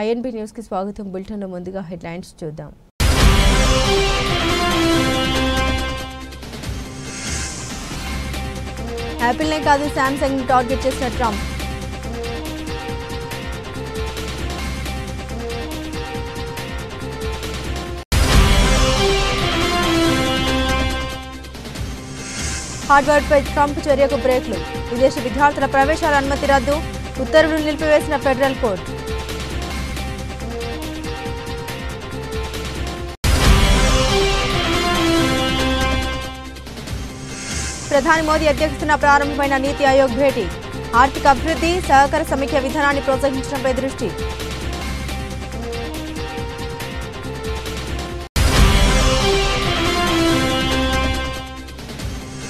INB news కి స్వాగతం. Bulletin లో ముందుగా హెడ్లైన్స్ చూద్దాం. యాపిల్ నే కాదు శాంసంగ్ ని టార్గెట్ చేసిన ట్రంప్. హార్వర్డ్ పై ట్రంప్ చర్యకు బ్రేక్లు. విదేశీ విద్యార్థుల ప్రవేశాల అనుమతి రద్దు. ఉత్తర్వులు నిలిపివేసిన ఫెడరల్ కోర్టు. ప్రధాని మోదీ అధ్యక్షతన ప్రారంభమైన నీతి ఆయోగ్ భేటీ. ఆర్థిక అభివృద్ధి, సహకార సమీక్ష విధానాన్ని ప్రోత్సహించడంపై దృష్టి.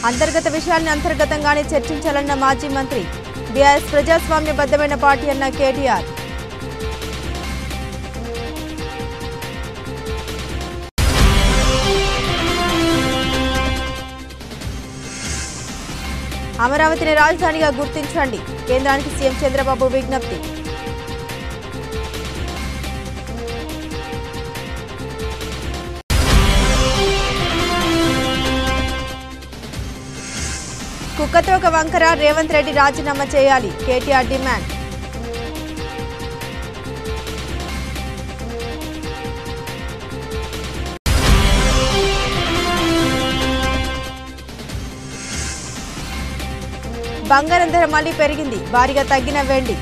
అంతర్గత విషయాల్ని అంతర్గతంగానే చర్చించాలన్న మాజీ మంత్రి. బీఆర్ఎస్ ప్రజాస్వామ్యబద్ధమైన పార్టీ అన్న కేటీఆర్. అమరావతిని రాజధానిగా గుర్తించండి. కేంద్రానికి సీఎం చంద్రబాబు విజ్ఞప్తి. కుక్కతోక వంకర రేవంత్ రెడ్డి రాజీనామా చేయాలి. కేటీఆర్ డిమాండ్. బంగారం ధర మళ్లీ పెరిగింది. భారీగా తగ్గిన వెండి.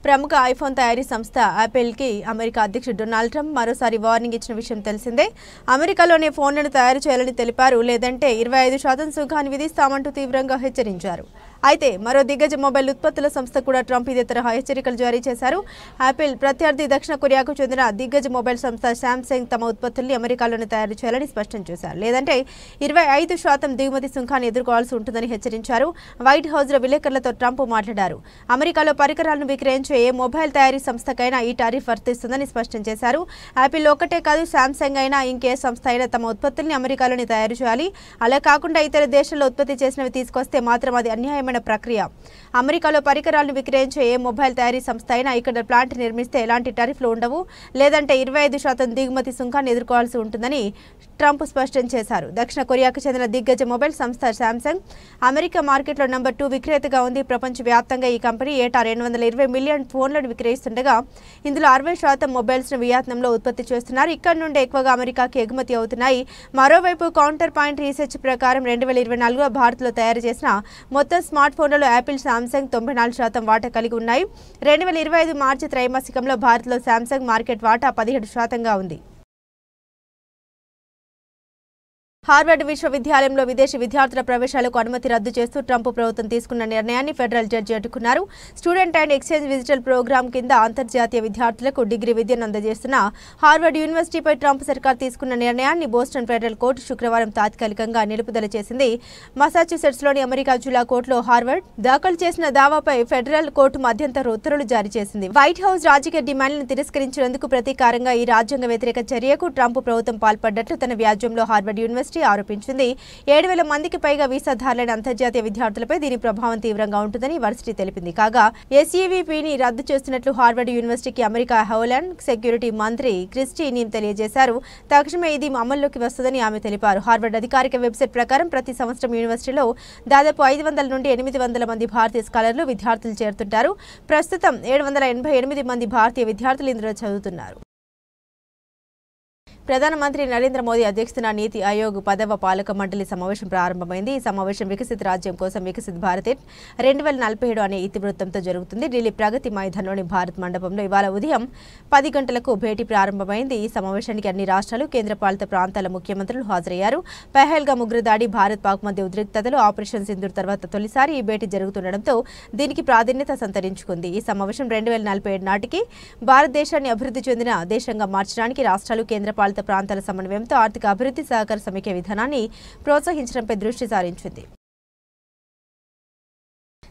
ప్రముఖ ఐఫోన్ తయారీ సంస్థ యాపిల్ కి అమెరికా అధ్యక్షుడు డొనాల్డ్ ట్రంప్ మరోసారి వార్నింగ్ ఇచ్చిన విషయం తెలిసిందే. అమెరికాలోనే ఫోన్లను తయారు చేయాలని తెలిపారు. లేదంటే 25% సుంకాన్ని విధిస్తామంటూ తీవ్రంగా హెచ్చరించారు. అయితే మరో దిగ్గజ మొబైల్ ఉత్పత్తుల సంస్థ కూడా ట్రంప్ ఇదే తరహా హెచ్చరికలు జారీ చేశారు. యాపిల్ ప్రత్యర్థి దక్షిణ కొరియాకు చెందిన దిగ్గజ మొబైల్ సంస్థ శాంసంగ్ తమ ఉత్పత్తుల్ని అమెరికాలోనే తయారు చేయాలని స్పష్టం చేశారు. లేదంటే 25% దిగుమతి సుంకాన్ని ఎదుర్కోవాల్సి ఉంటుందని హెచ్చరించారు. వైట్ హౌస్ లో విలేకరులతో ట్రంప్ మాట్లాడారు. అమెరికాలో పరికరాలను విక్రయించే ఏ మొబైల్ తయారీ సంస్థకైనా ఈ టారిఫ్ వర్తిస్తుందని స్పష్టం చేశారు. యాపిల్ ఒక్కటే కాదు, శాంసంగ్ అయినా ఇంకే సంస్థ అయినా తమ ఉత్పత్తుల్ని అమెరికాలోనే తయారు చేయాలి. అలా కాకుండా ఇతర దేశాల్లో ఉత్పత్తి చేసినవి తీసుకొస్తే మాత్రం అది అన్యాయమైన ప్రక్రియ. అమెరికాలో పరికరాలను విక్రయించే ఏ మొబైల్ తయారీ సంస్థ అయినా ఇక్కడ ప్లాంట్ నిర్మిస్తే ఎలాంటి టారిఫ్లు ఉండవు. లేదంటే 25% దిగుమతి సుంకాన్ని ఎదుర్కోవాల్సి ఉంటుందని ట్రంప్ స్పష్టం చేశారు. దక్షిణ కొరియాకు చెందిన దిగ్గజ మొబైల్ సంస్థ శాంసంగ్ అమెరికా మార్కెట్లో నంబర్ 2 విక్రేతగా ఉంది. ప్రపంచవ్యాప్తంగా ఈ కంపెనీ ఏటా 220 మిలియన్ ఫోన్లను విక్రయిస్తుండగా ఇందులో 60% మొబైల్స్ ను వియత్నాంలో ఉత్పత్తి చేస్తున్నారు. ఇక్కడ నుండి ఎక్కువగా అమెరికాకి ఎగుమతి అవుతున్నాయి. మరోవైపు కౌంటర్ పాయింట్ రీసెర్చ్ ప్రకారం 2024లో భారత్లో తయారు చేసిన మొత్తం స్మార్ట్ ఫోన్లలో యాపిల్, శాంసంగ్ 94% వాటా కలిగి ఉన్నాయి. 2025 మార్చి త్రైమాసికంలో భారత్లో శాంసంగ్ మార్కెట్ వాటా 17%గా ఉంది. హార్వర్డ్ విశ్వవిద్యాలయంలో విదేశీ విద్యార్థుల ప్రవేశాలకు అనుమతి రద్దు చేస్తూ ట్రంప్ ప్రభుత్వం తీసుకున్న నిర్ణయాన్ని ఫెడరల్ జడ్జి అడ్డుకున్నారు. స్టూడెంట్ అండ్ ఎక్స్చేంజ్ విజిటల్ ప్రోగ్రాం కింద అంతర్జాతీయ విద్యార్థులకు డిగ్రీ విద్యను అందజేస్తున్న హార్వర్డ్ యూనివర్సిటీపై ట్రంప్ సర్కార్ తీసుకున్న నిర్ణయాన్ని బోస్టన్ ఫెడరల్ కోర్టు శుక్రవారం తాత్కాలికంగా నిలుపుదల చేసింది. మసాచ్యుసెట్స్లోని అమెరికా జిల్లా కోర్టులో హార్వర్డ్ దాఖలు చేసిన దావాపై ఫెడరల్ కోర్టు మధ్యంతర ఉత్తర్వులు జారీ చేసింది. వైట్ హౌస్ రాజకీయ డిమాండ్లను తిరస్కరించినందుకు ప్రతీకారంగా ఈ రాజ్యాంగ వ్యతిరేక చర్యకు ట్రంప్ ప్రభుత్వం పాల్పడ్డట్లు తన వ్యాజ్యంలో హార్వర్డ్ యూనివర్సిటీ ఆరోపించింది. 7,000 మందికి పైగా వీసాదారులైన అంతర్జాతీయ విద్యార్థులపై దీని ప్రభావం తీవ్రంగా ఉంటుందని వర్సిటీ తెలిపింది. కాగా ఎస్ఈవిపిని రద్దు చేస్తున్నట్లు హార్వర్డ్ యూనివర్సిటీకి అమెరికా హోమ్లాండ్ సెక్యూరిటీ మంత్రి క్రిస్టీ నీమ్ తెలియజేశారు. తక్షణమే ఇది అమల్లోకి వస్తుందని ఆమె తెలిపారు. హార్వర్డ్ అధికారిక వెబ్సైట్ ప్రకారం ప్రతి సంవత్సరం యూనివర్సిటీలో దాదాపు 500 నుండి 800 మంది భారతీయ స్కాలర్లు విద్యార్థులు చేరుతుంటారు. ప్రస్తుతం 788 మంది భారతీయ విద్యార్థులు ఇందులో చదువుతున్నారు. ప్రధానమంత్రి నరేంద్ర మోదీ అధ్యక్షతన నీతి ఆయోగ్ 10వ పాలక మండలి సమావేశం ప్రారంభమైంది. ఈ సమావేశం వికసిత రాజ్యం కోసం వికసిత్ భారత్ 2047 అనే ఇతివృత్తంతో జరుగుతుంది. ఢిల్లీ ప్రగతి మైదానంలోని భారత్ మండపంలో ఇవాళ ఉదయం 10 గంటలకు భేటీ ప్రారంభమైంది. ఈ సమావేశానికి అన్ని రాష్ట్రాలు, కేంద్రపాలిత ప్రాంతాల ముఖ్యమంత్రులు హాజరయ్యారు. పహల్గామ్ ఉగ్రదాడి, భారత్ పాక్ మధ్య ఉద్రిక్తతలు, ఆపరేషన్ సింధూర్ తర్వాత తొలిసారి ఈ భేటీ జరుగుతుండటంతో దీనికి ప్రాధాన్యత సంతరించుకుంది. ఈ సమావేశం 2047 నాటికి భారతదేశాన్ని అభివృద్ధి చెందిన దేశంగా మార్చడానికి రాష్ట్రాలు, కేంద్రపాలిత ప్రాంతాల సమన్వయంతో ఆర్థిక అభివృద్ధి, సహకార సమీక్ష విధానాన్ని ప్రోత్సహించడంపై దృష్టి సారించింది.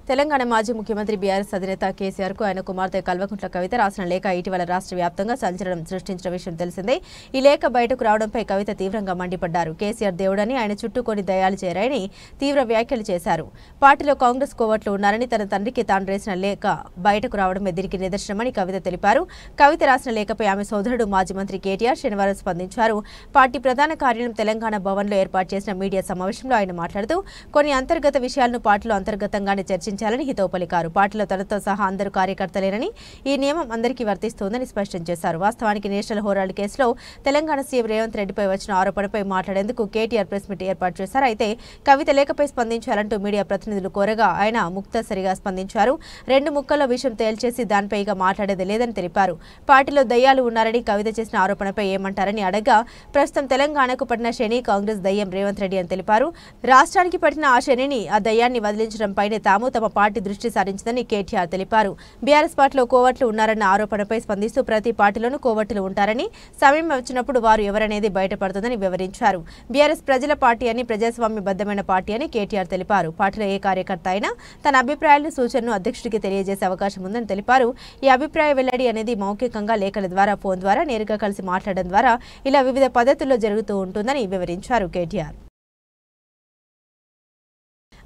తెలంగాణ మాజీ ముఖ్యమంత్రి బీఆర్ఎస్ అధినేత కేసీఆర్ కు ఆయన కుమార్తె కల్వకుంట్ల కవిత రాసిన లేఖ ఇటీవల రాష్ట్ర వ్యాప్తంగా సంచలనం సృష్టించిన విషయం తెలిసిందే. ఈ లేఖ బయటకు రావడంపై కవిత తీవ్రంగా మండిపడ్డారు. కేసీఆర్ దేవుడని, ఆయన చుట్టూ కొన్ని దయాలు చేరాయని తీవ్ర వ్యాఖ్యలు చేశారు. పార్టీలో కాంగ్రెస్ కోవట్లు ఉన్నారని, తన తండ్రికి తాను రాసిన లేఖ బయటకు రావడమే దీనికి నిదర్శనమని కవిత తెలిపారు. కవిత రాసిన లేఖపై ఆమె సోదరుడు మాజీ మంత్రి కేటీఆర్ శనివారం స్పందించారు. పార్టీ ప్రధాన కార్యాలయం తెలంగాణ భవన్లో ఏర్పాటు చేసిన మీడియా సమావేశంలో ఆయన మాట్లాడుతూ కొన్ని అంతర్గత విషయాలను పార్టీలో అంతర్గతంగానే చర్చించాలని హితవు పలికారు. పార్టీలో తనతో సహా అందరూ కార్యకర్తలేనని, ఈ నియమం అందరికీ వర్తిస్తోందని స్పష్టం చేశారు. వాస్తవానికి నేషనల్ హెరాల్డ్ కేసులో తెలంగాణ సీఎం రేవంత్ రెడ్డిపై వచ్చిన ఆరోపణపై మాట్లాడేందుకు కేటీఆర్ ప్రెస్ మీట్ ఏర్పాటు చేశారు. అయితే కవిత లేఖపై స్పందించాలంటూ మీడియా ప్రతినిధులు కోరగా ఆయన ముక్తసరిగా స్పందించారు. 2 ముక్కల్లో విషయం తేల్చేసి దానిపై ఇక మాట్లాడేది లేదని తెలిపారు. పార్టీలో దయ్యాలు ఉన్నారని కవిత చేసిన ఆరోపణపై ఏమంటారని అడగ్గా ప్రస్తుతం తెలంగాణకు పడిన శని కాంగ్రెస్ దయ్యం రేవంత్ రెడ్డి అని తెలిపారు. రాష్ట్రానికి పట్టిన ఆ శనిని, ఆ దయ్యాన్ని వదిలించడంపైనే తాము తమ పార్టీ దృష్టి సారించిందని కేటీఆర్ తెలిపారు. బీఆర్ఎస్ పార్టీలో కోవట్లు ఉన్నారన్న ఆరోపణపై స్పందిస్తూ ప్రతి పార్టీలోనూ కోవట్లు ఉంటారని, సమయం వచ్చినప్పుడు వారు ఎవరనేది బయటపడుతుందని వివరించారు. బీఆర్ఎస్ ప్రజల పార్టీ అని, ప్రజాస్వామ్యబద్ధమైన పార్టీ అని కేటీఆర్ తెలిపారు. పార్టీలో ఏ కార్యకర్త అయినా తన అభిప్రాయాలను, సూచనను అధ్యక్షుడికి తెలియజేసే అవకాశం ఉందని తెలిపారు. ఈ అభిప్రాయ వెల్లడి అనేది మౌఖికంగా, లేఖల ద్వారా, ఫోన్ ద్వారా, నేరుగా కలిసి మాట్లాడడం ద్వారా ఇలా వివిధ పద్ధతుల్లో జరుగుతూ ఉంటుందని వివరించారు కేటీఆర్.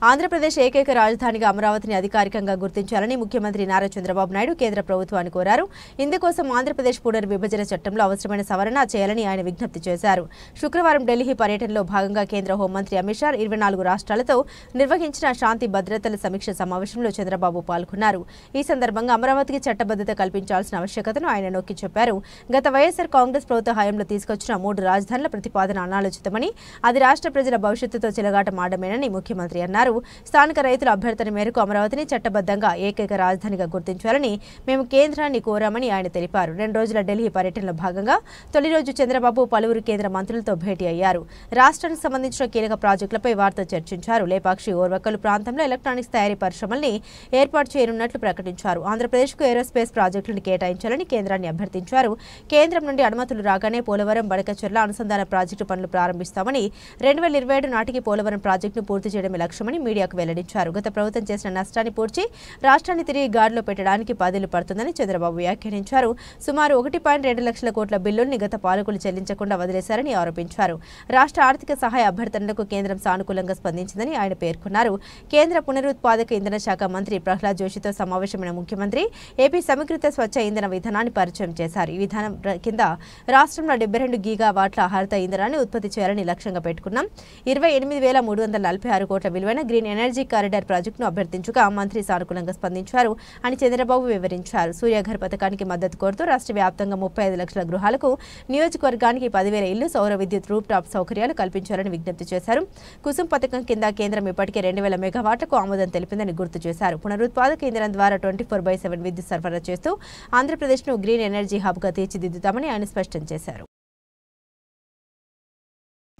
ఆంధ్రప్రదేశ్ ఏకైక రాజధానిగా అమరావతిని అధికారికంగా గుర్తించాలని ముఖ్యమంత్రి నారా చంద్రబాబు నాయుడు కేంద్ర ప్రభుత్వాన్ని కోరారు. ఇందుకోసం ఆంధ్రప్రదేశ్ పునర్విభజన చట్టంలో అవసరమైన సవరణ చేయాలని ఆయన విజ్ఞప్తి చేశారు. శుక్రవారం ఢిల్లీ పర్యటనలో భాగంగా కేంద్ర హోంమంత్రి అమిత్ షా 24 రాష్ట్రాలతో నిర్వహించిన శాంతి భద్రతల సమీక్ష సమావేశంలో చంద్రబాబు పాల్గొన్నారు. ఈ సందర్భంగా అమరావతికి చట్టబద్ధత కల్పించాల్సిన ఆవశ్యకతను ఆయన నొక్కి చెప్పారు. గత వైఎస్ఆర్ కాంగ్రెస్ ప్రభుత్వ హయాంలో తీసుకొచ్చిన 3 రాజధానుల ప్రతిపాదన అనాలోచితమని, అది రాష్ట్ర ప్రజల భవిష్యత్తుతో చెలగాటమాడమేనని ముఖ్యమంత్రి అన్నారు. స్థానిక రైతుల అభ్యర్థన మేరకు అమరావతిని చట్టబద్ధంగా ఏకైక రాజధానిగా గుర్తించాలని మేము కేంద్రాన్ని కోరామని ఆయన తెలిపారు. 2 రోజుల ఢిల్లీ పర్యటనలో భాగంగా తొలి రోజు చంద్రబాబు పలువురు కేంద్ర మంత్రులతో భేటీ అయ్యారు. రాష్ట్రానికి సంబంధించిన కీలక ప్రాజెక్టులపై వారితో చర్చించారు. లేపాక్షి, ఓర్వకల్లు ప్రాంతంలో ఎలక్ట్రానిక్స్ తయారీ పరిశ్రమల్ని ఏర్పాటు చేయనున్నట్లు ప్రకటించారు. ఆంధ్రప్రదేశ్కు ఏరోస్పేస్ ప్రాజెక్టులను కేటాయించాలని కేంద్రాన్ని అభ్యర్థించారు. కేంద్రం నుండి అనుమతులు రాగానే పోలవరం, బడకచెర్ల అనుసంధాన ప్రాజెక్టు పనులు ప్రారంభిస్తామని, 2027 నాటికి పోలవరం ప్రాజెక్టును పూర్తి చేయడమే లక్ష్యమని మీడియాకు వెల్లడించారు. గత ప్రభుత్వం చేసిన నష్టాన్ని పూడ్చి రాష్ట్రాన్ని తిరిగి గాడిలో పెట్టడానికి 10 ఏళ్లు పడుతుందని చంద్రబాబు వ్యాఖ్యానించారు. సుమారు 1.2 లక్షల కోట్ల బిల్లుల్ని గత పాలకులు చెల్లించకుండా వదిలేశారని ఆరోపించారు. రాష్ట్ర ఆర్థిక సహాయ అభ్యర్థనలకు కేంద్రం సానుకూలంగా స్పందించిందని ఆయన పేర్కొన్నారు. కేంద్ర పునరుత్పాదక ఇంధన శాఖ మంత్రి ప్రహ్లాద్ జోషితో సమావేశమైన ముఖ్యమంత్రి ఏపీ సమీకృత స్వచ్ఛ ఇంధన విధానాన్ని పరిచయం చేశారు. ఈ విధానం కింద రాష్ట్రంలో 72 గీగావాట్ల హరిత ఇంధనాన్ని ఉత్పత్తి చేయాలని లక్ష్యంగా పెట్టుకున్నాం. 28,346 కోట్ల విలువైన గ్రీన్ ఎనర్జీ కారిడార్ ప్రాజెక్టును అభ్యర్థించగా మంత్రి సానుకూలంగా స్పందించారు అని చంద్రబాబు వివరించారు. సూర్యఘర్ పథకానికి మద్దతు కోరుతూ రాష్ట్ర వ్యాప్తంగా 35 లక్షల గృహాలకు, నియోజకవర్గానికి 10,000 ఇళ్లు, సౌర విద్యుత్ రూప్ టాప్ సౌకర్యాలు కల్పించాలని విజ్ఞప్తి చేశారు. కుసుమ్ పథకం కింద కేంద్రం ఇప్పటికే 2,000 మెగావాట్లకు ఆమోదం తెలిపిందని గుర్తు చేశారు. పునరుత్పాదక ఇంధనం ద్వారా 24/7 విద్యుత్ సరఫరా చేస్తూ ఆంధ్రప్రదేశ్ను గ్రీన్ ఎనర్జీ హబ్గా తీర్చిదిద్దుతామని ఆయన స్పష్టం చేశారు.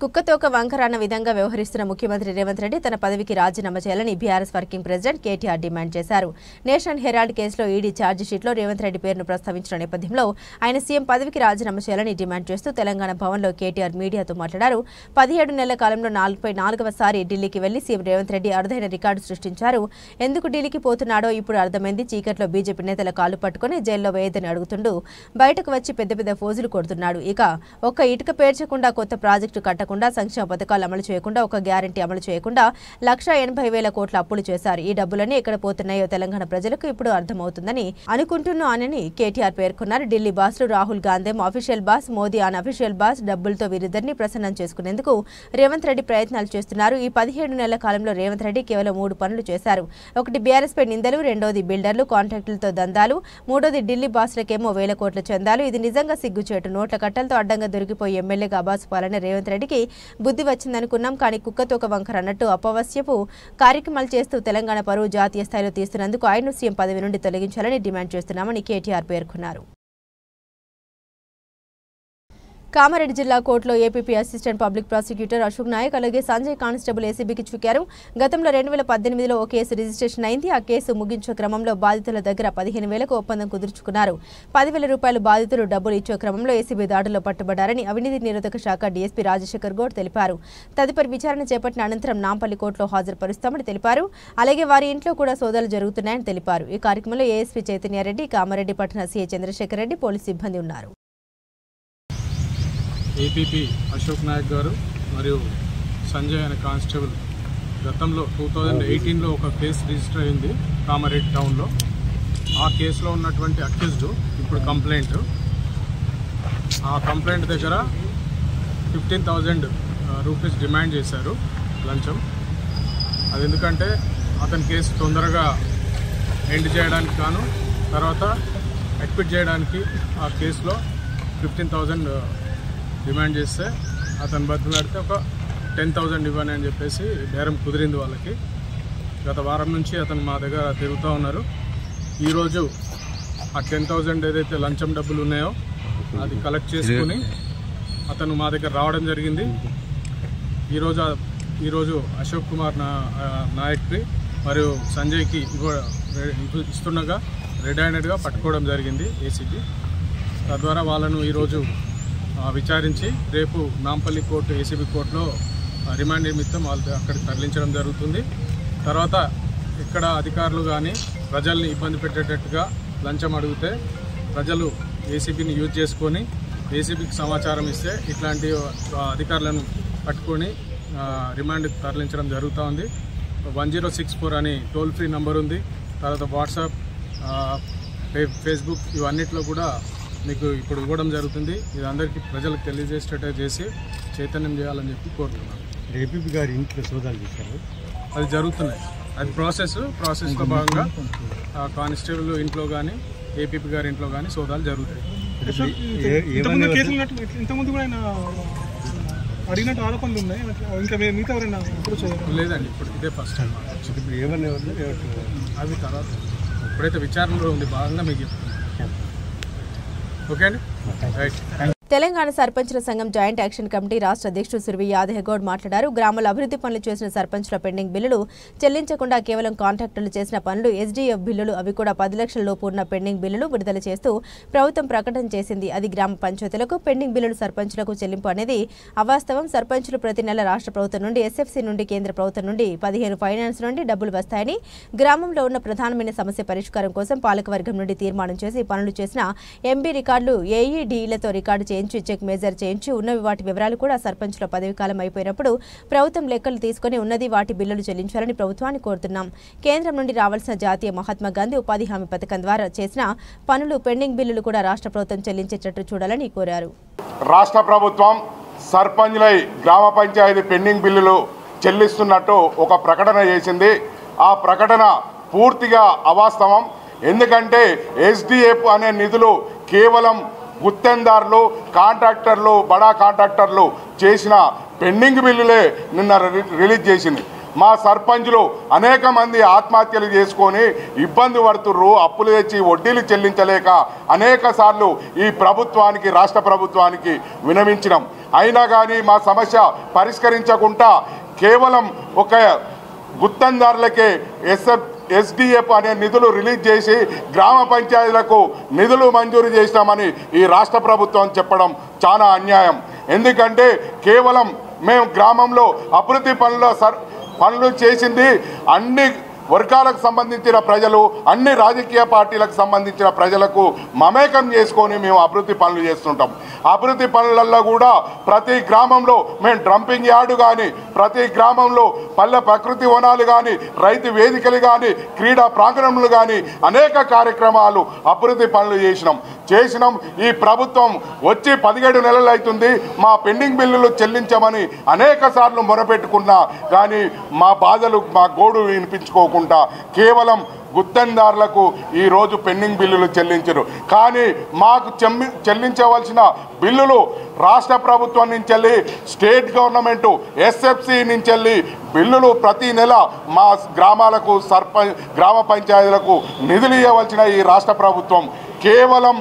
కుక్కతోక వంకర అన్న విధంగా వ్యవహరిస్తున్న ముఖ్యమంత్రి రేవంత్ రెడ్డి తన పదవికి రాజీనామా చేయాలని BRS working president KTR demand చేశారు. నేషనల్ హెరాల్డ్ కేసులో ఈడీ ఛార్జిషీట్లో రేవంత్ రెడ్డి పేరును ప్రస్తావించిన నేపథ్యంలో ఆయన సీఎం పదవికి రాజీనామా చేయాలని డిమాండ్ చేస్తూ తెలంగాణ భవన్లో కేటీఆర్ మీడియాతో మాట్లాడారు. 17 నెలల కాలంలో 4వ ఢిల్లీకి వెళ్లి సీఎం రేవంత్ రెడ్డి అరుదైన రికార్డు సృష్టించారు. ఎందుకు ఢిల్లీకి పోతున్నాడో ఇప్పుడు అర్థమైంది. చీకట్లో బీజేపీ నేతల కాలు పట్టుకుని జైల్లో వేయదని అడుగుతుండు బయటకు వచ్చి పెద్ద పెద్ద ఫోజులు కొడుతున్నాడు. ఇక ఒక్క ఇటుక పేర్చకుండా, కొత్త ప్రాజెక్టు కట్టకుండా, సంక్షేమ పథకాలు అమలు చేయకుండా, ఒక గ్యారంటీ అమలు చేయకుండా 1,80,000 కోట్ల అప్పులు చేశారు. ఈ డబ్బులన్నీ ఎక్కడ పోతున్నాయో తెలంగాణ ప్రజలకు ఇప్పుడు అర్థమవుతుందని అనుకుంటున్నానని కేటీఆర్ పేర్కొన్నారు. ఢిల్లీ బాస్లు Rahul Gandhi official boss, Modi unofficial boss. డబ్బులతో వీరిద్దరిని ప్రసన్నం చేసుకునేందుకు రేవంత్ రెడ్డి ప్రయత్నాలు చేస్తున్నారు. ఈ 17 నెలల కాలంలో రేవంత్ రెడ్డి కేవలం 3 పనులు చేశారు. ఒకటి బీఆర్ఎస్ పై నిందలు, రెండోది బిల్డర్లు, కాంట్రాక్టులతో దందాలు, మూడోది ఢిల్లీ బాస్లకేమో 1,000 కోట్ల చందాలు. ఇది నిజంగా సిగ్గుచేటు. నోట్ల కట్టలతో అడ్డంగా దొరికిపోయి ఎమ్మెల్యేగా అబాసుపాలనే రేవంత్ రెడ్డికి బుద్ధి వచ్చిందనుకున్నాం. కానీ కుక్కతోక వంకర అన్నట్టు అపవస్యపు కార్యక్రమాలు చేస్తూ తెలంగాణ పరువు జాతీయ స్థాయిలో తీస్తున్నందుకు ఆయన్ను సీఎం పదవి నుండి తొలగించాలని డిమాండ్ చేస్తున్నామని కేటీఆర్ పేర్కొన్నారు. కామారెడ్డి జిల్లా కోర్టులో APP assistant public prosecutor Ashok Nayak అలాగే సంజయ్ కానిస్టేబుల్ ఏసీబీకి చిక్కారు. గతంలో 2018లో ఓ కేసు రిజిస్ట్రేషన్ అయింది. ఆ కేసు ముగించే క్రమంలో బాధితుల దగ్గర 15,000కు ఒప్పందం కుదుర్చుకున్నారు. 10,000 రూపాయలు బాధితులు డబ్బులు ఇచ్చే క్రమంలో ఏసీబీ దాడుల్లో పట్టుబడ్డారని అవినీతి నిరోధక శాఖ డీఎస్పీ రాజశేఖర్ గౌడ్ తెలిపారు. తదుపరి విచారణ చేపట్టిన అనంతరం నాంపల్లి కోర్టులో హాజరుపరుస్తామని తెలిపారు. అలాగే వారి ఇంట్లో కూడా సోదాలు జరుగుతున్నాయని తెలిపారు. ఈ కార్యక్రమంలో ఏఎస్పీ చైతన్యారెడ్డి, కామారెడ్డి పట్టణ సీఐ చంద్రశేఖర్ రెడ్డి, పోలీసు సిబ్బంది ఉన్నారు. ఏపీపీ అశోక్ నాయక్ గారు మరియు సంజయ్ అనే కానిస్టేబుల్ గతంలో 2018లో ఒక కేసు రిజిస్టర్ అయింది కామారెడ్డి టౌన్లో. ఆ కేసులో ఉన్నటువంటి అక్యూజ్డ్ ఇప్పుడు ఆ కంప్లైంట్ దగ్గర 15,000 రూపీస్ డిమాండ్ చేశారు లంచం. అది ఎందుకంటే అతని కేసు తొందరగా ఎండ్ చేయడానికి గాను తర్వాత అక్విట్ చేయడానికి ఆ కేసులో 15,000 డిమాండ్ చేస్తే అతను బతిలాడితే ఒక 10,000 ఇవ్వని అని చెప్పేసి బేరం కుదిరింది వాళ్ళకి. గత వారం నుంచి అతను మా దగ్గర తిరుగుతూ ఉన్నారు. ఈరోజు ఆ 10,000 ఏదైతే లంచం డబ్బులు ఉన్నాయో అది కలెక్ట్ చేసుకుని అతను మా దగ్గర రావడం జరిగింది. ఈరోజు అశోక్ కుమార్ నాయక్కి మరియు సంజయ్కి ఇస్తుండగా రెడ్ హ్యాండెడ్గా పట్టుకోవడం జరిగింది ఏసీబీ. తద్వారా వాళ్ళను ఈరోజు విచారించి రేపు నాంపల్లి కోర్టు ఏసీబీ కోర్టులో రిమాండ్ నిమిత్తం వాళ్ళు అక్కడికి తరలించడం జరుగుతుంది. తర్వాత ఇక్కడ అధికారులు కానీ ప్రజల్ని ఇబ్బంది పెట్టేటట్టుగా లంచం అడిగితే ప్రజలు ఏసీబీని యూజ్ చేసుకొని ఏసీబీకి సమాచారం ఇస్తే ఇట్లాంటి అధికారులను పట్టుకొని రిమాండ్కి తరలించడం జరుగుతూ ఉంది. 1064 అని టోల్ ఫ్రీ నంబర్ ఉంది. తర్వాత వాట్సాప్, ఫేస్బుక్ ఇవన్నిట్లో కూడా మీకు ఇప్పుడు ఇవ్వడం జరుగుతుంది. ఇది అందరికీ ప్రజలకు తెలియజేసేటట్టు చేసి చైతన్యం చేయాలని చెప్పి కోరుతున్నాను. ఏపీపీ గారి ఇంట్లో సోదాలు చేశారు, అది జరుగుతున్నాయి. అది ప్రాసెస్లో భాగంగా కానిస్టేబుల్ ఇంట్లో కానీ ఏపీపీ గారి ఇంట్లో కానీ సోదాలు జరుగుతాయి. అడిగినట్టు ఆరోపణలు ఉన్నాయి. ఇంకా మిగతా ఎవరైనా లేదండి, ఇప్పుడు ఇదే ఫస్ట్ టైం. ఇప్పుడు ఏమన్నా అవి తర్వాత ఇప్పుడైతే విచారణలో ఉంది భాగంగా మీకు చెప్తున్నాను. ఓకే అండి, రైట్. తెలంగాణ సర్పంచుల సంఘం జాయింట్ యాక్షన్ కమిటీ రాష్ట్ర అధ్యక్షుడు సుర్వి యాదయ్యగౌడ్ మాట్లాడారు. గ్రామాల అభివృద్ధి పనులు చేసిన సర్పంచుల పెండింగ్ బిల్లులు చెల్లించకుండా కేవలం కాంట్రాక్టర్లు చేసిన పనులు, ఎస్డీఎఫ్ బిల్లులు, అవి కూడా 10 లక్షల లోపు ఉన్న పెండింగ్ బిల్లులు విడుదల చేస్తూ ప్రభుత్వం ప్రకటన చేసింది. అది గ్రామ పంచాయతీలకు పెండింగ్ బిల్లులు సర్పంచులకు చెల్లింపు అనేది అవాస్తవం. సర్పంచులు ప్రతి నెల రాష్ట్ర ప్రభుత్వం నుండి, ఎస్ఎఫ్సీ నుండి, కేంద్ర ప్రభుత్వం నుండి, 15 ఫైనాన్స్ నుండి డబ్బులు వస్తాయని, గ్రామంలో ఉన్న ప్రధానమైన సమస్య పరిష్కారం కోసం పాలకవర్గం నుండి తీర్మానం చేసి పనులు చేసిన ఎంబీ రికార్డులు ఏఈడీలతో రికార్డు చేయించి చెక్ మేజర్ చేయించి ఉన్నవి వాటి వివరాలు కూడా సర్పంచుల పదవి కాలం అయిపోయినప్పుడు ప్రభుత్వం లెక్కలు తీసుకుని ఉన్నది వాటి బిల్లులు చెల్లించాలని ప్రభుత్వాన్ని కోరుతున్నాం. కేంద్రం నుండి రావాల్సిన జాతీయ మహాత్మా గాంధీ ఉపాధి హామీ పథకం ద్వారా చేసిన పనులు పెండింగ్ బిల్లులు కూడా రాష్ట్ర ప్రభుత్వం చెల్లించేటట్టు చూడాలని కోరారు. రాష్ట్ర ప్రభుత్వం సర్పంచులై గ్రామ పంచాయతీ పెండింగ్ బిల్లులు చెల్లిస్తున్నట్టు ఒక ప్రకటన చేసింది. ఆ ప్రకటన పూర్తిగా అవాస్తవం. ఎందుకంటే ఎస్డిఎఫ్ అనే నిధులు కేవలం గుత్తేదారులు, కాంట్రాక్టర్లు, బడా కాంట్రాక్టర్లు చేసిన పెండింగ్ బిల్లులే నిన్న రిలీజ్ చేసింది. మా సర్పంచులు అనేక మంది ఆత్మహత్యలు చేసుకొని ఇబ్బంది పడుతుర్రు. అప్పులు తెచ్చి వడ్డీలు చెల్లించలేక అనేక సార్లు ఈ ప్రభుత్వానికి, రాష్ట్ర ప్రభుత్వానికి విన్నవించినాం. అయినా కానీ మా సమస్య పరిష్కరించకుండా కేవలం ఒక గుత్తేదారులకే ఎస్డిఎఫ్ అనే నిధులు రిలీజ్ చేసి గ్రామ పంచాయతీలకు నిధులు మంజూరు చేస్తామని ఈ రాష్ట్ర ప్రభుత్వం చెప్పడం చాలా అన్యాయం. ఎందుకంటే కేవలం మేము గ్రామంలో అభివృద్ధి పనులు చేసింది అన్ని వర్గాలకు సంబంధించిన ప్రజలు, అన్ని రాజకీయ పార్టీలకు సంబంధించిన ప్రజలకు మమేకం చేసుకొని మేము అభివృద్ధి పనులు చేస్తుంటాం. అభివృద్ధి పనులలో కూడా ప్రతి గ్రామంలో మేము డ్రంపింగ్ యార్డు కానీ, ప్రతి గ్రామంలో పల్లె ప్రకృతి వనాలు కానీ, రైతు వేదికలు కానీ, క్రీడా ప్రాంగణములు కానీ అనేక కార్యక్రమాలు అభివృద్ధి పనులు చేసినాం. ఈ ప్రభుత్వం వచ్చి 17 నెలలు అవుతుంది. మా పెండింగ్ బిల్లులు చెల్లించమని అనేక సార్లు మొరపెట్టుకున్నా కానీ మా బాధలు, మా గోడు వినిపించుకోకుండా కేవలం గుత్తేదారులకు ఈరోజు పెండింగ్ బిల్లులు చెల్లించరు. కానీ మాకు చెల్లించవలసిన బిల్లులు రాష్ట్ర ప్రభుత్వం నుంచి వెళ్ళి, స్టేట్ గవర్నమెంటు, ఎస్ఎఫ్సి నుంచి వెళ్ళి బిల్లులు ప్రతి నెల మా గ్రామాలకు, గ్రామ పంచాయతీలకు నిధులు ఇవ్వవలసిన ఈ రాష్ట్ర ప్రభుత్వం కేవలం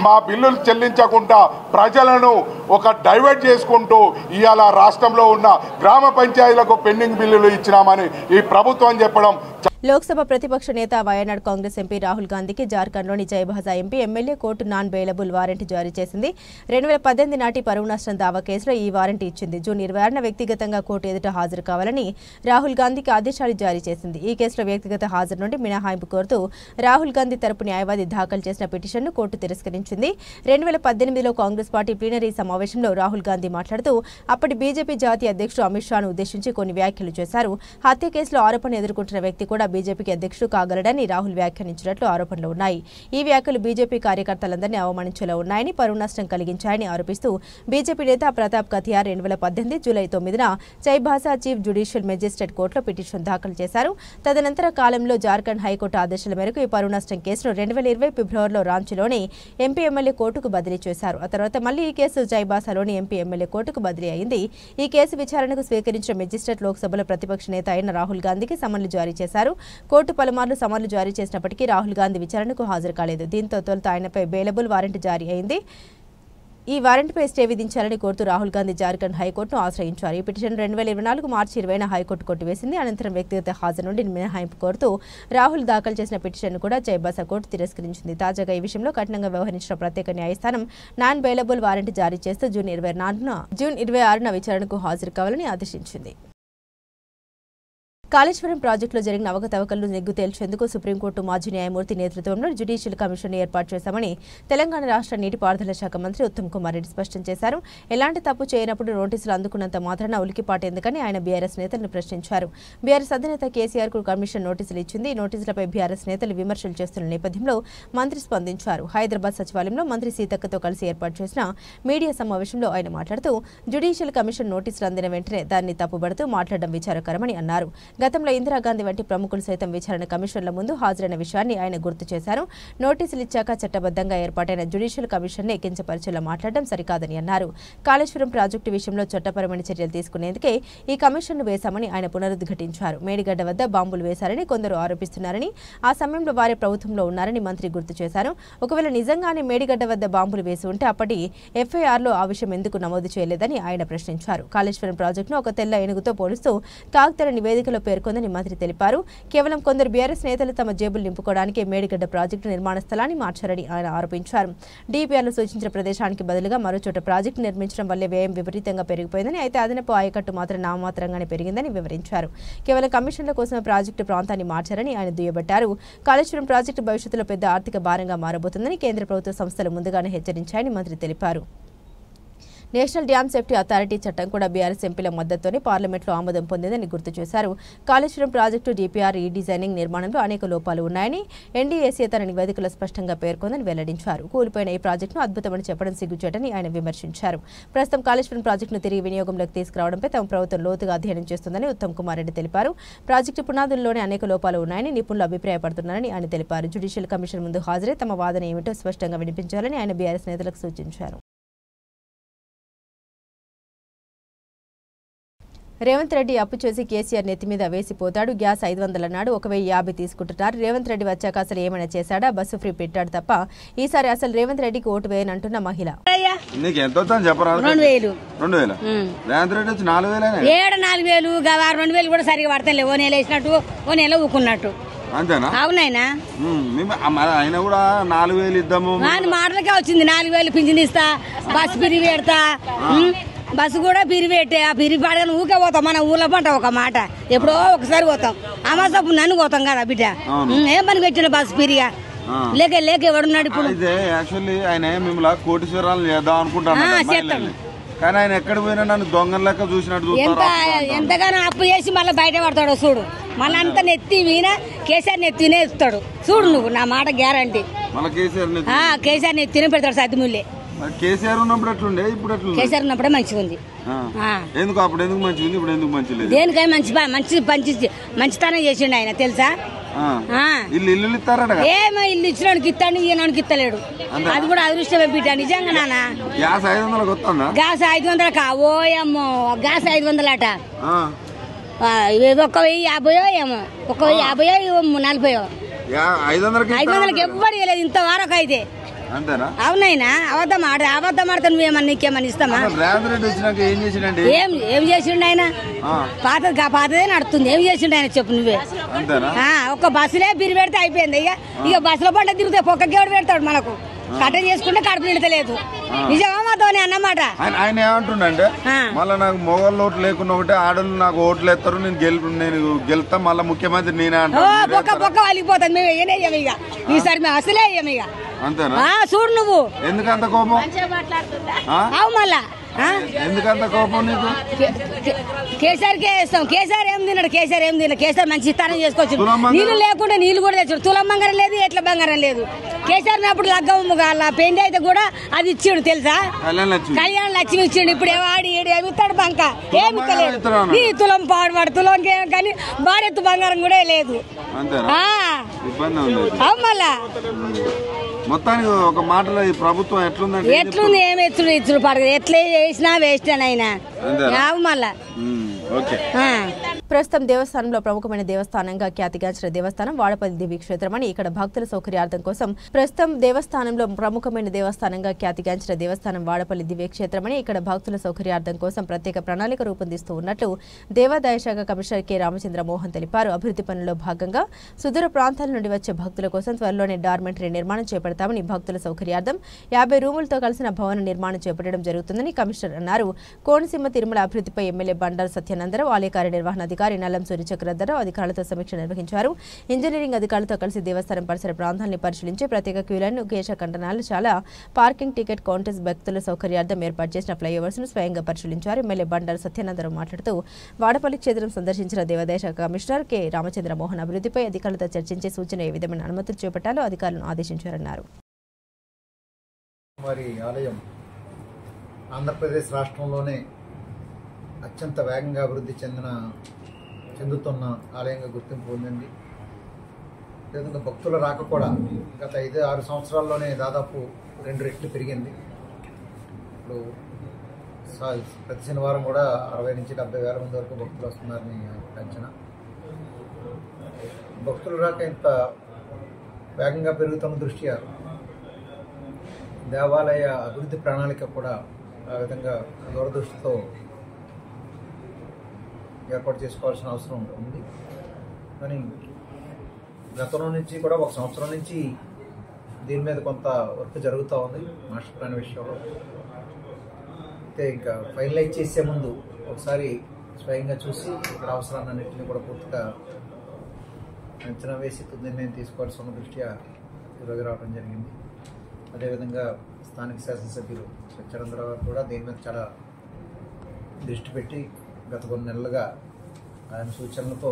మా బిల్లులు చెల్లించకుండా ప్రజలను ఒక డైవర్ట్ చేసుకుంటూ ఇవాళ రాష్ట్రంలో ఉన్న గ్రామ పంచాయతీలకు పెండింగ్ బిల్లులు ఇచ్చినామని ఈ ప్రభుత్వం చెప్పడం. లోక్సభ ప్రతిపక్ష నేత వయనాడ్ కాంగ్రెస్ ఎంపీ రాహుల్ గాంధీకి జార్ఖండ్లోని జయభాజా MP MLA court non bailable warrant జారీ చేసింది. 2018 నాటి పరువు నష్టం దావా కేసులో ఈ వారెంట్ ఇచ్చింది. జూన్ 26న వ్యక్తిగతంగా కోర్టు ఎదుట హాజరు కావాలని రాహుల్ గాంధీకి ఆదేశాలు జారీ చేసింది. ఈ కేసులో వ్యక్తిగత హాజరు నుండి మినహాయింపు కోరుతూ రాహుల్ గాంధీ తరపు న్యాయవాది దాఖలు చేసిన పిటిషన్ను కోర్టు తిరస్కరించింది. 2018లో కాంగ్రెస్ పార్టీ ప్లీనరీ సమావేశంలో రాహుల్ గాంధీ మాట్లాడుతూ అప్పటి బీజేపీ జాతీయ అధ్యక్షుడు అమిత్ షాను ఉద్దేశించి కొన్ని వ్యాఖ్యలు చేశారు. హత్య కేసులో ఆరోపణ ఎదుర్కొంటున్న వ్యక్తి కూడా బీజేపీకి అధ్యక్షుడు కాగలడని రాహుల్ వ్యాఖ్యానించినట్లు ఆరోపణలు ఉన్నాయి. ఈ వ్యాఖ్యలు బీజేపీ కార్యకర్తలందరినీ అవమానించేలా ఉన్నాయని, పరువు నష్టం కలిగించాయని ఆరోపిస్తూ బీజేపీ నేత ప్రతాప్ కథియార్ 2018 జూలై 9న చైబాసా చీఫ్ జ్యుడిషియల్ మెజిస్ట్రేట్ కోర్టులో పిటిషన్ దాఖలు చేశారు. తదనంతర కాలంలో జార్ఖండ్ హైకోర్టు ఆదేశాల మేరకు ఈ పరువు నష్టం కేసును 2020 ఫిబ్రవరిలో రాంచీలోని ఎంపీ ఎమ్మెల్యే కోర్టుకు బదిలీ చేశారు. ఆ తర్వాత మళ్లీ ఈ కేసు చైబాసాలోని ఎంపీ ఎమ్మెల్యే కోర్టుకు బదిలీ అయింది. ఈ కేసు విచారణకు స్వీకరించిన మెజిస్ట్రేట్ లోక్సభలో ప్రతిపక్ష నేత అయిన రాహుల్ గాంధీకి సమన్లు జారీ చేశారు. కోర్టు పలుమార్లు సమన్లు జారీ చేసినప్పటికీ రాహుల్ గాంధీ విచారణకు హాజరు కాలేదు. దీంతో తొలుత ఆయనపై బెయిలబుల్ వారెంట్ జారీ అయింది. ఈ వారెంట్పై స్టే విధించాలని కోరుతూ రాహుల్ గాంధీ జార్ఖండ్ హైకోర్టును ఆశ్రయించారు. ఈ పిటిషన్ 2024 మార్చి 20న హైకోర్టు కొట్టివేసింది. అనంతరం వ్యక్తిగత హాజరు నుండి మినహాయింపు కోరుతూ రాహుల్ దాఖలు చేసిన పిటిషన్ను కూడా చైబాసా కోర్టు తిరస్కరించింది. తాజాగా ఈ విషయంలో కఠినంగా వ్యవహరించిన ప్రత్యేక న్యాయస్థానం నాన్ బెయిలబుల్ వారెంట్ జారీ చేస్తూ జూన్ 26న విచారణకు హాజరు కావాలని ఆదేశించింది. కాళేశ్వరం ప్రాజెక్టులో జరిగిన అవకతవకలను నిగ్గు తేల్చేందుకు సుప్రీంకోర్టు మాజీ న్యాయమూర్తి నేతృత్వంలో జ్యుడిషియల్ కమిషన్ ఏర్పాటు చేశామని తెలంగాణ రాష్ట్ర నీటిపారుదల శాఖ మంత్రి ఉత్తమ్ కుమార్ రెడ్డి స్పష్టం చేశారు. ఎలాంటి తప్పు చేయనప్పుడు నోటీసులు అందుకున్నంత మాత్రాన ఉలికిపాటేందుకని ఆయన బీఆర్ఎస్ నేతలను ప్రశ్నించారు. బీఆర్ఎస్ అధినేత కేసీఆర్ కు కమిషన్ నోటీసులు ఇచ్చింది. ఈ నోటీసులపై బీఆర్ఎస్ నేతలు విమర్శలు చేస్తున్న నేపథ్యంలో మంత్రి స్పందించారు. హైదరాబాద్ సచివాలయంలో మంత్రి సీతక్కతో కలిసి ఏర్పాటు చేసిన మీడియా సమావేశంలో ఆయన మాట్లాడుతూ జ్యుడిషియల్ కమిషన్ నోటీసులు అందిన వెంటనే దాన్ని తప్పుబడుతూ మాట్లాడడం విచారకరమని అన్నారు. గతంలో ఇందిరాగాంధీ వంటి ప్రముఖులు సైతం విచారణ కమిషన్ల ముందు హాజరైన విషయాన్ని ఆయన గుర్తు చేశారు. నోటీసులు ఇచ్చాక చట్టబద్దంగా ఏర్పాటైన జ్యుడిషియల్ కమిషన్నే కించపరిచేలా మాట్లాడడం సరికాదని అన్నారు. కాళేశ్వరం ప్రాజెక్టు విషయంలో చట్టపరమైన చర్యలు తీసుకునేందుకే ఈ కమిషన్ను వేశామని ఆయన పునరుద్ఘాటించారు. మేడిగడ్డ వద్ద బాంబులు వేశారని కొందరు ఆరోపిస్తున్నారని, ఆ సమయంలో వారి ప్రభుత్వంలో ఉన్నారని మంత్రి గుర్తు చేశారు. ఒకవేళ నిజంగానే మేడిగడ్డ వద్ద బాంబులు వేసి ఉంటే అప్పటి ఎఫ్ఐఆర్లో ఆ విషయం ఎందుకు నమోదు చేయలేదని ఆయన ప్రశ్నించారు. కాళేశ్వరం ప్రాజెక్టును ఒక తెల్ల ఏనుగుతో పోలుస్తూ కాక్తెర నివేదికలో పేర్కొందని మంత్రి తెలిపారు. కేవలం కొందరు బీఆర్ఎస్ నేతలు తమ జేబులు నింపుకోవడానికి మేడిగడ్డ ప్రాజెక్టు నిర్మాణ స్థలాన్ని మార్చారని ఆయన ఆరోపించారు. డీపీఆర్లో సూచించిన ప్రదేశానికి బదులుగా మరోచోట ప్రాజెక్టు నిర్మించడం వల్లే వ్యయం విపరీతంగా పెరిగిపోయిందని, అయితే అదనపు ఆయకట్టు మాత్రం నామమాత్రంగానే పెరిగిందని వివరించారు. కేవలం కమిషన్ల కోసమే ప్రాజెక్టు ప్రాంతాన్ని మార్చారని ఆయన దుయ్యబట్టారు. కాళేశ్వరం ప్రాజెక్టు భవిష్యత్తులో పెద్ద ఆర్థిక భారంగా మారబోతుందని కేంద్ర ప్రభుత్వ సంస్థలు ముందుగానే హెచ్చరించాయని మంత్రి తెలిపారు. నేషనల్ డ్యామ్ సేఫ్టీ అథారిటీ చట్టం కూడా బీఆర్ఎస్ ఎంపీల మద్దతుతోనే పార్లమెంట్లో ఆమోదం పొందిందని గుర్తు చేశారు. కాళేశ్వరం ప్రాజెక్టు డీపీఆర్ రీడిజైనింగ్ నిర్మాణంలో అనేక లోపాలు ఉన్నాయని ఎన్డీఏసీ తన నివేదికలో స్పష్టంగా పేర్కొందని వెల్లడించారు. కూలిపోయిన ఈ ప్రాజెక్టును అద్భుతమని చెప్పడం సిగ్గుచేటని ఆయన విమర్శించారు. ప్రస్తుతం కాళేశ్వరం ప్రాజెక్టును తిరిగి వినియోగంలోకి తీసుకురావడంపై తమ ప్రభుత్వం లోతుగా అధ్యయనం చేస్తుందని ఉత్తమ్ కుమార్ రెడ్డి తెలిపారు. ప్రాజెక్టు పునాదుల్లోనే అనేక లోపాలు ఉన్నాయని నిపుణులు అభిప్రాయపడుతున్నారని ఆయన తెలిపారు. జ్యుడిషియల్ కమిషన్ ముందు హాజరై తమ వాదన ఏమిటో స్పష్టంగా వినిపించాలని ఆయన బీఆర్ఎస్ నేతలకు సూచించారు. రేవంత్ రెడ్డి అప్పు చేసి కేసీఆర్ నెత్తి మీద వేసిపోతాడు. గ్యాస్ 500 అన్నాడు, 1050 తీసుకుంటున్నారు. రేవంత్ రెడ్డి వచ్చాక అసలు ఏమైనా చేశాడా? బస్సు ఫ్రీ పెట్టాడు తప్ప ఈసారి అసలు రేవంత్ రెడ్డికి ఓటు వేయనంటున్న మహిళ. నీకు ఎంత చెప్పరా? 2000 రేవంత్ రెడ్డి వచ్చి 4000 4000 2000 కూడా సరిగా పడతాయి. ఓ నెల వేసినట్టు ఓ నెల ఊకున్నట్టు అంతేనా? అవునైనా ఆయన కూడా 4000 ఇద్దాము మాటలకే వచ్చింది. 4000 పింఛన్ ఇస్తా, బస్సు పిరి పెడతా, బస్సు కూడా పిరి పెట్టే. ఆ పిరి పడగానే ఊకే పోతాం. మన ఊర్లో పంట ఒక మాట ఎప్పుడో ఒకసారి పోతాం. అమాసపు నన్ను పోతాం కదా బిడ్డ. ఏం పని పెట్టిన బస్సు పిరిగా లేక ఎవడున్నాడు ఇప్పుడు? యాక్చువల్లీ ఆయన మిమ్మల్ని కోటీశ్వరాలు చేద్దాం అనుకుంటాను, కానీ ఆయన ఎక్కడ పోయినా నన్ను దొంగల లెక్క చూసినట్టు ఎంతగానో అప్పు చేసి మళ్ళీ బయట పడతాడు చూడు. మళ్ళీ అంతా నెత్తి వీణ కేసీఆర్ నెత్తినే ఇస్తాడు చూడు. నువ్వు నా మాట గ్యారంటీ. కేసీఆర్ నెత్తినే పెడతాడు సద్దుముల్లే. కేసీఆర్ ఉన్నప్పుడు ఎట్లుండే, ఇప్పుడు ఎట్లుంది? కేసీఆర్ ఉన్నప్పుడే మంచిగా ఉంది. ఎందుకు అప్పుడు ఎందుకు మంచిగా ఉంది, ఇప్పుడు ఎందుకు మంచి లేదు? దేనికై మంచితనం చేసిండు ఆయన తెలుసా? ఇల్లు ఇస్తారట. ఏమో ఇల్లు ఇచ్చినానికి ఇస్తాడు, ఈయనకి ఇస్తలేడు. అది కూడా అదృష్టమే బిడ్డ నిజంగా. నాన్న గ్యాస్ 500 వస్తుందా? గ్యాస్ 500 ఓయమ్మో, గ్యాస్ 500 అట. 1050 ఏమో, 1050 40 500 ఎవ్వరు ఇవ్వలేదు ఇంతవరకు. అయితే అంతేనా? అవునైనా అబద్ధం ఆడితే నువ్వేమన్నా నీకేమన్నా ఇస్తామా? రేవంత్ రెడ్డి వచ్చినాక ఏం చేసిండండి? ఏం చేసిండు ఆయన? పాతదే నడుతుంది. ఏం చేసిండు ఆయన చెప్పు నువ్వే. అంతేనా? ఒక బస్సులే బిరి పెడితే అయిపోయింది. ఇక బస్సులో పంట తిరిగితే పొక్కకి ఎవడు పెడతాడు మనకు? కట్టం చేసుకుంటే కడుపు నిండతలేదు. నిజమా మాతోనే అన్నమాట. ఆయన ఏమంటుండే మళ్ళీ నాకు మొగోళ్ళు ఓట్లు లేకుండా ఒకటే ఆడోళ్ళు నాకు ఓట్లు వేస్తారు, నేను గెలుతా, మళ్ళీ ముఖ్యమంత్రి నేనే అంటా. పొక్క వాలిపోతుంది. మేము వేయనేయం ఇక ఈసారి మేము అసలే వేయం ఇక. అంతేనా? చూడు నువ్వు ఎందుకంత కోపం? అవు మళ్ళా ఎందుకంత కోపం నీకు? కేసీఆర్కే వేస్తాం. కేసీఆర్ ఏం తిన్నాడు? కేసీఆర్ మంచి ఇస్తానం చేసుకోవచ్చు. నీళ్లు లేకుండా నీళ్లు కూడా తెచ్చాడు. తులం బంగారం లేదు, ఎట్ల బంగారం లేదు. కేసీఆర్ అప్పుడు లగ్గమ్మ పెండి అయితే కూడా అది ఇచ్చిండు తెలుసా? కళ్యాణ లక్ష్మి ఇచ్చిండు. ఇప్పుడు ఏమి ఇస్తాడు? బంక ఏమి ఇస్తలేదు. నీ తులం పాడువాడు తులం కానీ భారెత్తు బంగారం కూడా లేదు. అవు మళ్ళా మొత్తానికి ఒక మాటలో ఈ ప్రభుత్వం ఎట్లుంది? ఏమి ఇచ్చుడు పడదు. ఎట్లా చేసినా వేస్ట్ అయినా మళ్ళా. ప్రస్తుతం దేవస్థానంలో ప్రముఖమైన దేవస్థానంగా ఖ్యాతిగాంచిన దేవస్థానం వాడపల్లి దేవి క్షేత్రం అని ఇక్కడ భక్తుల సౌకర్యార్థం కోసం ప్రస్తుతం దేవస్థానంలో ప్రముఖమైన దేవస్థానంగా ఖ్యాతిగాంచిన దేవస్థానం వాడపల్లి దివ్య క్షేత్రం అని ఇక్కడ భక్తుల సౌకర్యార్థం కోసం ప్రత్యేక ప్రణాళిక రూపొందిస్తూ ఉన్నట్లు దేవాదాయ శాఖ కమిషనర్ కె రామచంద్ర మోహన్ తెలిపారు. అభివృద్ధి పనుల్లో భాగంగా సుదూర ప్రాంతాల నుండి వచ్చే భక్తుల కోసం త్వరలోనే డార్మెంటరీ నిర్మాణం చేపడతామని, భక్తుల సౌకర్యార్థం 50 రూములతో కలిసిన భవన నిర్మాణం చేపట్టడం జరుగుతుందని కమిషనర్ అన్నారు. కోనసీమ తిరుమల అభివృద్ధిపై ఎమ్మెల్యే బండారు సత్యనందరావు, ఆలయ కార్యనిర్వహణాధికారి నల్లం సూర్యచక్రధరరావు అధికారులతో సమీక్ష నిర్వహించారు. ఇంజనీరింగ్ అధికారులతో కలిసి దేవస్థానం పరిసర ప్రాంతాలను పరిశీలించి ప్రత్యేక క్యూలైన్, కేశ కంటనాలు, చాలా పార్కింగ్, టికెట్ కౌంటర్స్, భక్తుల సౌకర్యార్థం ఏర్పాటు చేసిన ఫ్లైఓవర్స్ ను స్వయంగా పరిశీలించారు. ఎమ్మెల్యే బండారు సత్యనందరావు మాట్లాడుతూ వాడపల్లి క్షేత్రం సందర్శించిన దేవాదాయ శాఖ కమిషనర్ కె రామచంద్ర మోహన్ అభివృద్ధిపై అధికారులతో చర్చించి సూచన ఏ విధమైన అనుమతులు చేపట్టాలో అధికారులను ఆదేశించారన్నారు. ఆలయం ఆంధ్రప్రదేశ్ రాష్ట్రంలోనే అత్యంత వేగంగా అభివృద్ధి చెందుతున్న ఆలయంగా గుర్తింపు పొందింది. అదేవిధంగా భక్తుల రాక కూడా గత 5-6 సంవత్సరాల్లోనే దాదాపు 2 రెట్లు పెరిగింది. ఇప్పుడు ప్రతి శనివారం కూడా 60 నుంచి 70 వేల మంది వరకు భక్తులు వస్తున్నారని అంచనా. భక్తుల రాక ఇంత వేగంగా పెరుగుతున్న దృష్ట్యా దేవాలయ అభివృద్ధి ప్రణాళిక కూడా ఆ విధంగా దూరదృష్టితో ఏర్పాటు చేసుకోవాల్సిన అవసరం ఉంది. కానీ గతంలో నుంచి కూడా 1 సంవత్సరం నుంచి దీని మీద కొంత వర్క్ జరుగుతూ ఉంది మాస్టర్ ప్లాన్ విషయంలో. అయితే ఇంకా ఫైనలైజ్ చేసే ముందు ఒకసారి స్వయంగా చూసి ఇక్కడ అవసరాలన్నింటినీ కూడా పూర్తిగా అంచనా వేసి నిర్ణయం తీసుకోవాల్సి ఉన్న దృష్ట్యా ఈరోజు రావడం జరిగింది. అదేవిధంగా స్థానిక శాసనసభ్యులు సత్యనందరావు గారు కూడా దీని మీద చాలా దృష్టి పెట్టి గత కొన్ని నెలలుగా ఆయన సూచనలతో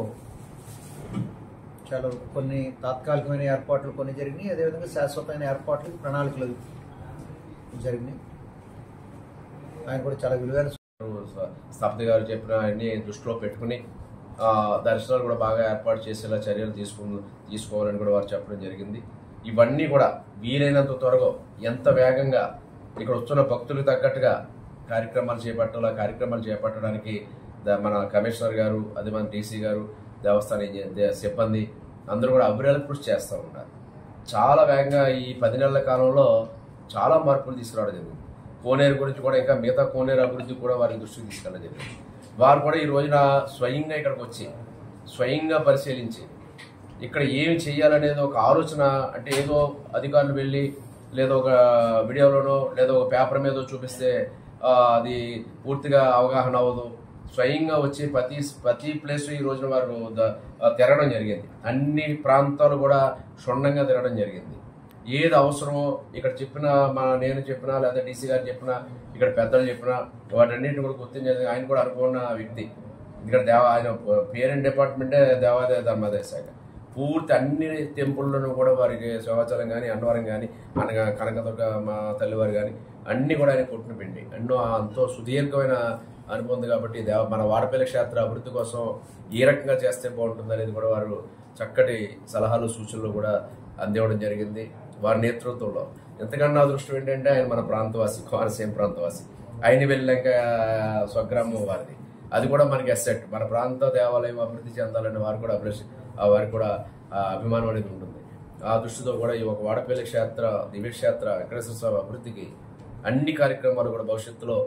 చాలా కొన్ని తాత్కాలికమైన ఏర్పాట్లు కొన్ని జరిగినాయి. అదేవిధంగా శాశ్వతమైన ఏర్పాట్లు ప్రణాళికలు జరిగినాయి. ఆయన కూడా చాలా విలువైన స్థాపతి గారు చెప్పిన అన్ని దృష్టిలో పెట్టుకుని దర్శనాలు కూడా బాగా ఏర్పాటు చేసేలా చర్యలు తీసుకోవాలని కూడా వారు చెప్పడం జరిగింది. ఇవన్నీ కూడా వీలైనంత త్వరగా ఎంత వేగంగా ఇక్కడ వస్తున్న భక్తులకు తగ్గట్టుగా కార్యక్రమాలు చేపట్టడానికి మన కమిషనర్ గారు, అదే మన డీసీ గారు, దేవస్థాన సిబ్బంది అందరూ కూడా అభివృద్ధి కృషి చేస్తూ ఉంటారు. చాలా వేగంగా ఈ 10 నెలల కాలంలో చాలా మార్పులు తీసుకురావడం జరిగింది. కోనేరు గురించి కూడా ఇంకా మిగతా కోనేరు అభివృద్ధి కూడా వారి దృష్టికి తీసుకెళ్ళడం జరిగింది. వారు కూడా ఈ రోజున స్వయంగా ఇక్కడికి వచ్చి స్వయంగా పరిశీలించి ఇక్కడ ఏమి చేయాలనేది ఒక ఆలోచన, అంటే ఏదో అధికారులు వెళ్ళి లేదో ఒక వీడియోలోనో లేదో ఒక పేపర్ మీద చూపిస్తే అది పూర్తిగా అవగాహన అవ్వదు. స్వయంగా వచ్చి ప్రతి ప్లేస్ ఈ రోజున వారు తిరగడం జరిగింది. అన్ని ప్రాంతాలు కూడా క్షుణ్ణంగా తిరగడం జరిగింది. ఏది అవసరమో ఇక్కడ నేను చెప్పినా లేదా డీసీ గారు చెప్పినా, ఇక్కడ పెద్దలు చెప్పినా వాటన్నిటిని కూడా గుర్తించేది. ఆయన కూడా అనుకున్న వ్యక్తి. ఇక్కడ ఆయన పేరెంట్ డిపార్ట్మెంటే దేవాదాయ ధర్మాదాయ శాఖ. పూర్తి అన్ని టెంపుల్లోనూ కూడా వారికి శివాచలం కానీ, అన్నవరం కానీ, కనకదుర్గ మా తల్లివారు కానీ అన్నీ కూడా ఆయన కొట్టిన పిండి. ఎంతో సుదీర్ఘమైన అనుభవం ఉంది. కాబట్టి మన వాడపల్లి క్షేత్ర అభివృద్ధి కోసం ఏ రకంగా చేస్తే బాగుంటుంది అనేది కూడా వారు చక్కటి సలహాలు సూచనలు కూడా అందివ్వడం జరిగింది వారి నేతృత్వంలో. ఎంతకన్నా అదృష్టం ఏంటంటే ఆయన మన ప్రాంతవాసి, కోనసీమ ప్రాంతవాసి. ఆయన వెళ్ళాక స్వగ్రామం వారిది. అది కూడా మనకి అసెట్. మన ప్రాంత దేవాలయం అభివృద్ధి చెందాలని వారికి కూడా అభిమానం అనేది ఉంటుంది. ఆ దృష్టితో కూడా ఈ ఒక వాడపల్లి క్షేత్ర దివ్యక్షేత్ర వెంకటేశ్వర స్వామి అభివృద్ధికి అన్ని కార్యక్రమాలు కూడా భవిష్యత్తులో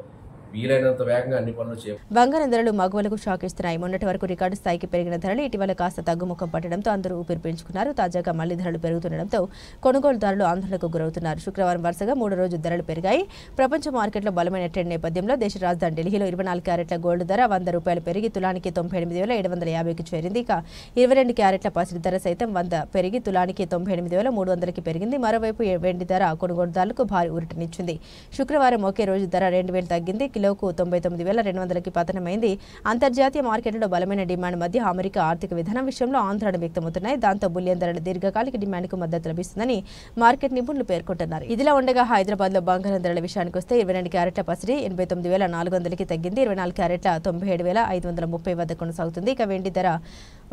వీలైనంత వేగంగా అన్ని పనులు చేయాలి. బంగారం ధరలు మగువలకు షాక్ ఇస్తున్నాయి. మొన్నటి వరకు రికార్డు స్థాయికి పెరిగిన ధరలు ఇటీవల కాస్త తగ్గుముఖం పట్టడంతో అందరూ ఊపిరి పీల్చుకున్నారు. తాజాగా మళ్లీ ధరలు పెరుగుతుండటంతో కొనుగోలుదారులు ఆందోళనకు గురవుతున్నారు. శుక్రవారం వరుసగా 3 రోజు ధరలు పెరిగాయి. ప్రపంచ మార్కెట్లో బలమైన ట్రెండ్ నేపథ్యంలో దేశ రాజధాని ఢిల్లీలో 24 క్యారెట్ల గోల్డ్ ధర ₹100 పెరిగి తులానికి 98,750కి చేరింది. ఇక 22 క్యారెట్ల పసిడి ధర సైతం 100 పెరిగి తులానికి 98,300కి పెరిగింది. మరోవైపు వెండి ధర కొనుగోలుదారులకు భారీ ఊరటనిచ్చింది. శుక్రవారం ఒకే రోజు ధర 2,000 తగ్గింది. కిలోకు 99,200కి పతనమైంది. అంతర్జాతీయ మార్కెట్లలో బలమైన డిమాండ్ మధ్య అమెరికా ఆర్థిక విధానం విషయంలో ఆందోళన వ్యక్తమవుతున్నాయి. దాంతో బులియన్ ధరల దీర్ఘకాలిక డిమాండ్కు మద్దతు లభిస్తుందని మార్కెట్ నిపుణులు పేర్కొంటున్నారు. ఇదిలా ఉండగా హైదరాబాద్లో బంగారం ధరల విషయానికి వస్తే 22 క్యారెట్ల పసిడి 89,400కి తగ్గింది. 24 క్యారెట్ల 97,530 వద్ద కొనసాగుతుంది. ఇక వెండి ధర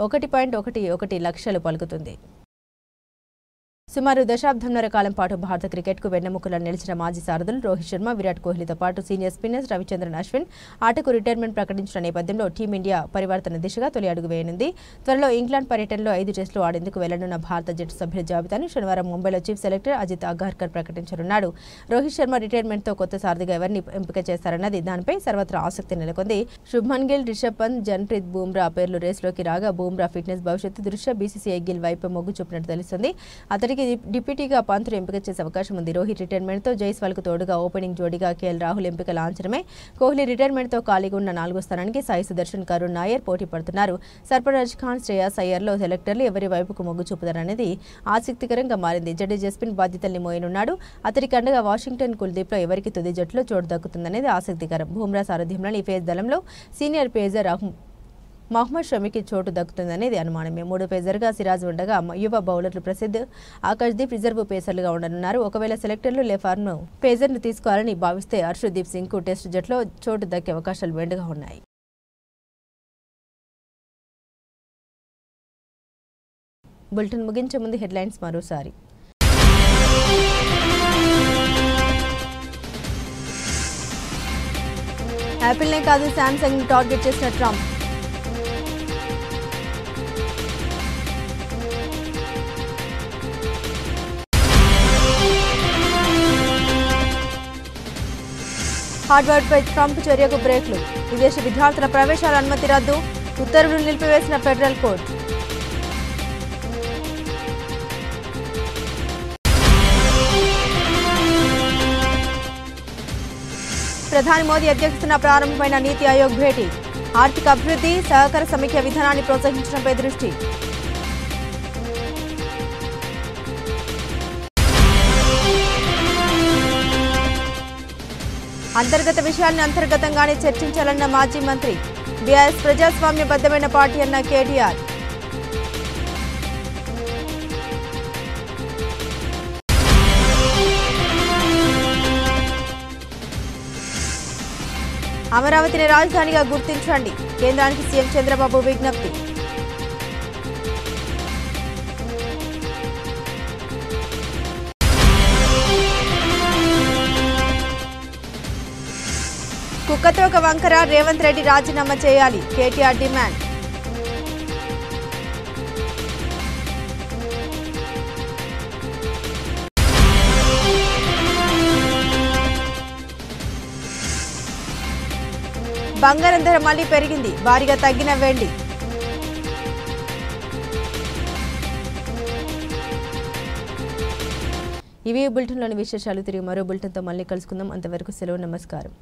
1.11 లక్షలు పలుకుతుంది. సుమారు దశాబ్దంన్నర కాలం పాటు భారత క్రికెట్కు వెన్నెముకలను నిలిచిన మాజీ సారథులు రోహిత్ శర్మ, విరాట్ కోహ్లీతో పాటు సీనియర్ స్పిన్నర్స్ రవిచంద్రన్ అశ్విన్ ఆటకు రిటైర్మెంట్ ప్రకటించిన నేపథ్యంలో టీమిండియా పరివర్తన దిశగా తొలి అడుగు వేయనుంది. త్వరలో ఇంగ్లాండ్ పర్యటనలో 5 టెస్టులు ఆడేందుకు వెళ్లనున్న భారత జట్టు సభ్యుల జాబితాను శనివారం ముంబైలో చీఫ్ సెలెక్టర్ అజిత్ అగార్కర్ ప్రకటించనున్నాడు. రోహిత్ శర్మ రిటైర్మెంట్తో కొత్త సారథిగా ఎవరిని ఎంపిక చేస్తారన్నది దానిపై సర్వత్రా ఆసక్తి నెలకొంది. శుభ్మన్ గిల్, రిషబ్ పంత్, జన్ప్రీత్ బూమ్రా పేర్లు రేసులోకి రాగా బూమ్రా ఫిట్నెస్ భవిష్యత్తు దృష్ట్యా బీసీసీఐ గిల్ వైపు మొగ్గు చూపినట్టు తెలుస్తుంది. అతడికి డిప్యూటీగా పంత్ను ఎంపిక చేసే అవకాశం ఉంది. రోహిత్ రిటైర్మెంట్తో జైస్వాల్కు తోడుగా ఓపెనింగ్ జోడీగా కేఎల్ రాహుల్ ఎంపిక లాంఛనమే. కోహ్లీ రిటైర్మెంట్తో ఖాళీగా ఉన్న 4వ స్థానానికి సాయి సుదర్శన్, కరుణ్ నాయర్ పోటీ పడుతున్నారు. సర్ఫరాజ్ ఖాన్, శ్రేయాస్ అయ్యర్లో సెలెక్టర్లు ఎవరి వైపుకు మొగ్గు చూపుతారనేది ఆసక్తికరంగా మారింది. జడేజా స్పిన్ బాధ్యతల్ని మోయనున్నాడు. అతడికి అండగా వాషింగ్టన్, కుల్దీప్లో ఎవరికి తుది జట్టులో చోటు దక్కుతుందనేది ఆసక్తికరం. బూమ్రా సారథ్యంలోని ఈ పేస్ దళంలో సీనియర్ పేసర్ మహ్మద్ షమికి చోటు దక్కుతుందనేది అనుమానమే. 3 పేసర్గా సిరాజ్ ఉండగా యువ బౌలర్లు ప్రసిద్ధ్, ఆకాశ్దీప్ రిజర్వ్ పేసర్లుగా ఉండనున్నారు. ఒకవేళ సెలెక్టర్లు లేఫార్ను పేసర్ను తీసుకోవాలని భావిస్తే హర్షదీప్ సింగ్కు టెస్ట్ జట్టులో చోటు దక్కే అవకాశాలు మెండుగా ఉన్నాయి. బులెటిన్ ముగించే ముందు హెడ్లైన్స్ మరోసారి. యాపిల్నే కాదు శాంసంగ్ టార్గెట్ చేసిన ట్రంప్. హార్వర్డ్పై ట్రంప్ చర్యకు బ్రేక్లు. విదేశీ విద్యార్థుల ప్రవేశాల అనుమతి రద్దు. ఉత్తర్వులు నిలిపివేసిన ఫెడరల్ కోర్టు. ప్రధాని మోదీ అధ్యక్షతన ప్రారంభమైన నీతి ఆయోగ్ భేటీ. ఆర్థిక అభివృద్ధి, సహకార సమీక్ష విధానాన్ని ప్రోత్సహించడంపై దృష్టి. అంతర్గత విషయాలను అంతర్గతంగానే చర్చించాలన్న మాజీ మంత్రి. బీఆర్ఎస్ ప్రజాస్వామ్యబద్ధమైన పార్టీ అన్న కేటీఆర్. అమరావతిని రాజధానిగా గుర్తించండి. కేంద్రానికి సీఎం చంద్రబాబు విజ్ఞప్తి. కుక్కతోక వంకర రేవంత్ రెడ్డి రాజీనామా చేయాలి. కేటీఆర్ డిమాండ్. బంగారం ధర మళ్లీ పెరిగింది. భారీగా తగ్గిన వెండి. ఇవి బులెటిన్లోని విశేషాలు. తిరిగి మరో బులెటిన్తో మళ్ళీ కలుసుకుందాం. అంతవరకు సెలవు. నమస్కారం.